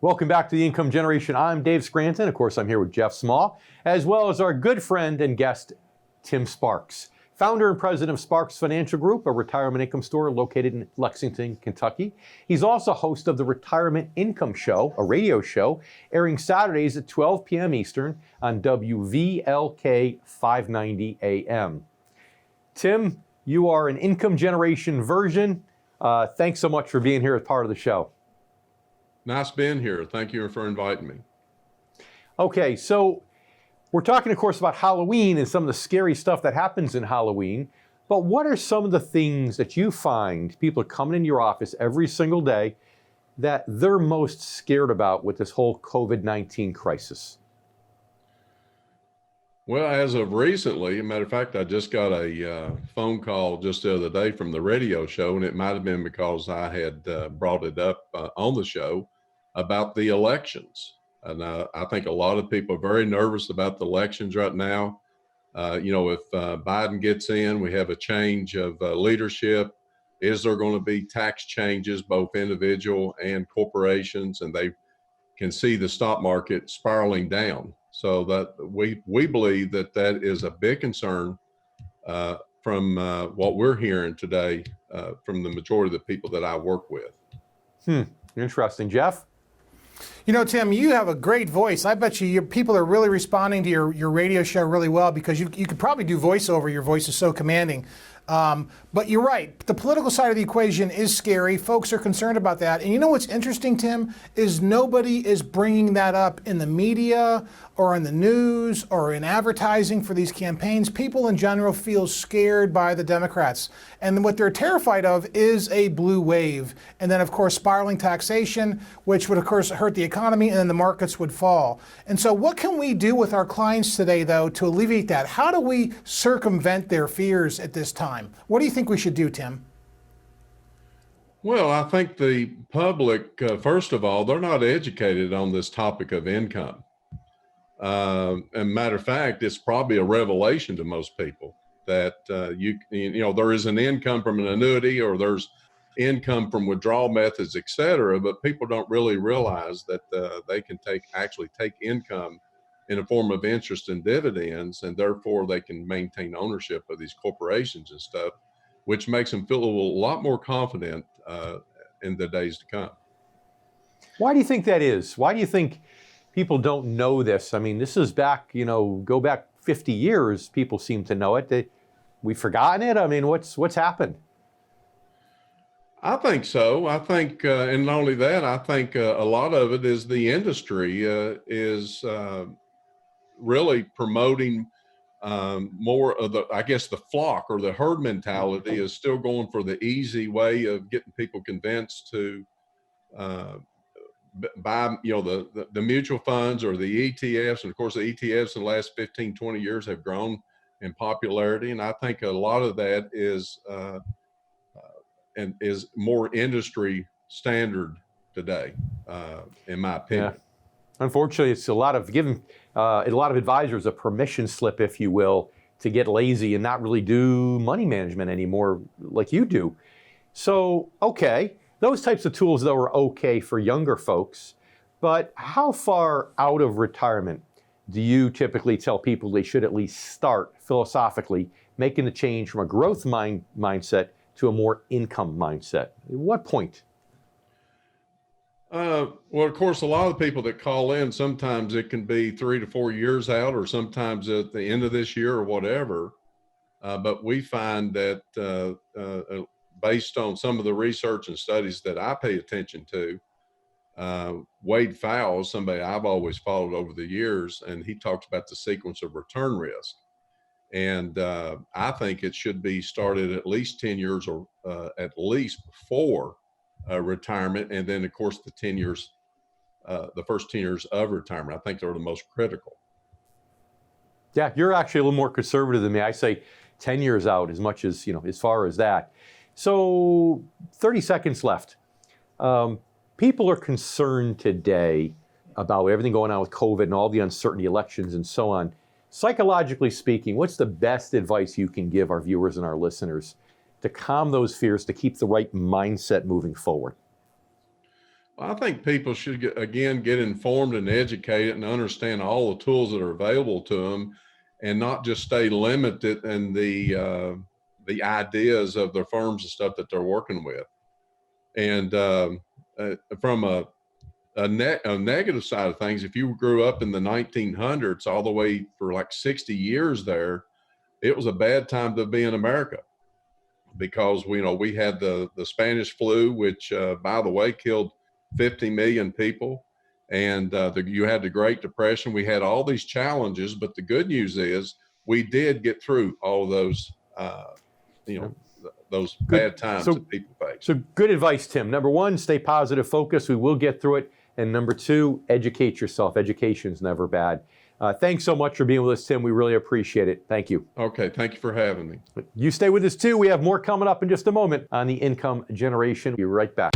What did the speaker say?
Welcome back to The Income Generation. I'm Dave Scranton. Of course, I'm here with Jeff Small, as well as our good friend and guest, Tim Sparks, founder and president of Sparks Financial Group, a retirement income store located in Lexington, Kentucky. He's also host of the Retirement Income Show, a radio show, airing Saturdays at 12 p.m. Eastern on WVLK 590 AM. Tim, you are an income generation version. Thanks so much for being here as part of the show. Nice being here. Thank you for inviting me. Okay, so we're talking, of course, about Halloween and some of the scary stuff that happens in Halloween. But what are some of the things that you find people are coming into your office every single day that they're most scared about with this whole COVID-19 crisis? Well, as of recently, as a matter of fact, I just got a phone call just the other day from the radio show, and it might have been because I had brought it up on the show about the elections. And I think a lot of people are very nervous about the elections right now. If Biden gets in, we have a change of leadership. Is there going to be tax changes, both individual and corporations? And they can see the stock market spiraling down. So that we believe that is a big concern from what we're hearing today from the majority of the people that I work with. Interesting. Jeff? You know, Tim, you have a great voice. I bet your people are really responding to your radio show really well because you could probably do voiceover. Your voice is so commanding. But you're right. The political side of the equation is scary. Folks are concerned about that. And you know what's interesting, Tim, is nobody is bringing that up in the media or in the news or in advertising for these campaigns. People in general feel scared by the Democrats. And what they're terrified of is a blue wave. And then, of course, spiraling taxation, which would, of course, hurt the economy, and then the markets would fall. And so what can we do with our clients today, though, to alleviate that? How do we circumvent their fears at this time? What do you think we should do, Tim? Well, I think the public, first of all, they're not educated on this topic of income. And matter of fact, it's probably a revelation to most people that there is an income from an annuity or there's income from withdrawal methods, et cetera, but people don't really realize that they can actually take income in a form of interest and dividends, and therefore they can maintain ownership of these corporations and stuff, which makes them feel a lot more confident in the days to come. Why do you think that is? Why do you think people don't know this? I mean, this is back, go back 50 years, people seem to know it. We've forgotten it? I mean, what's happened? I think so. I think, and not only that, I think a lot of it is the industry is really promoting more of the flock or the herd mentality is still going for the easy way of getting people convinced to buy, the mutual funds or the ETFs. And of course, the ETFs in the last 15, 20 years have grown in popularity. And I think a lot of that is more industry standard today, in my opinion. Yeah. Unfortunately, it's a lot of giving a lot of advisors a permission slip, if you will, to get lazy and not really do money management anymore like you do. So, okay, those types of tools, though, are okay for younger folks. But how far out of retirement do you typically tell people they should at least start philosophically making the change from a growth mindset to a more income mindset? At what point? Well, of course, a lot of people that call in, sometimes it can be 3 to 4 years out, or sometimes at the end of this year or whatever. But we find that based on some of the research and studies that I pay attention to, Wade Fowles, somebody I've always followed over the years, and he talks about the sequence of return risk. And I think it should be started at least 10 years or at least before retirement. And then, of course, the first 10 years of retirement, I think they're the most critical. Yeah, you're actually a little more conservative than me. I say 10 years out as much as, as far as that. So 30 seconds left. People are concerned today about everything going on with COVID and all the uncertainty, elections and so on. Psychologically speaking, what's the best advice you can give our viewers and our listeners to calm those fears, to keep the right mindset moving forward? I think people should get informed and educated and understand all the tools that are available to them, and not just stay limited in the ideas of the firms and stuff that they're working with. And from a negative side of things, if you grew up in the 1900s all the way for like 60 years there, it was a bad time to be in America, because we had the Spanish flu, which by the way killed 50 million people, and you had the Great Depression. We had all these challenges, but the good news is we did get through all of those those bad times that people face. So good advice, Tim. Number one, stay positive, focus. We will get through it. And number two, educate yourself. Education's never bad. Thanks so much for being with us, Tim. We really appreciate it. Thank you. Okay, thank you for having me. You stay with us too. We have more coming up in just a moment on the income generation. Be right back.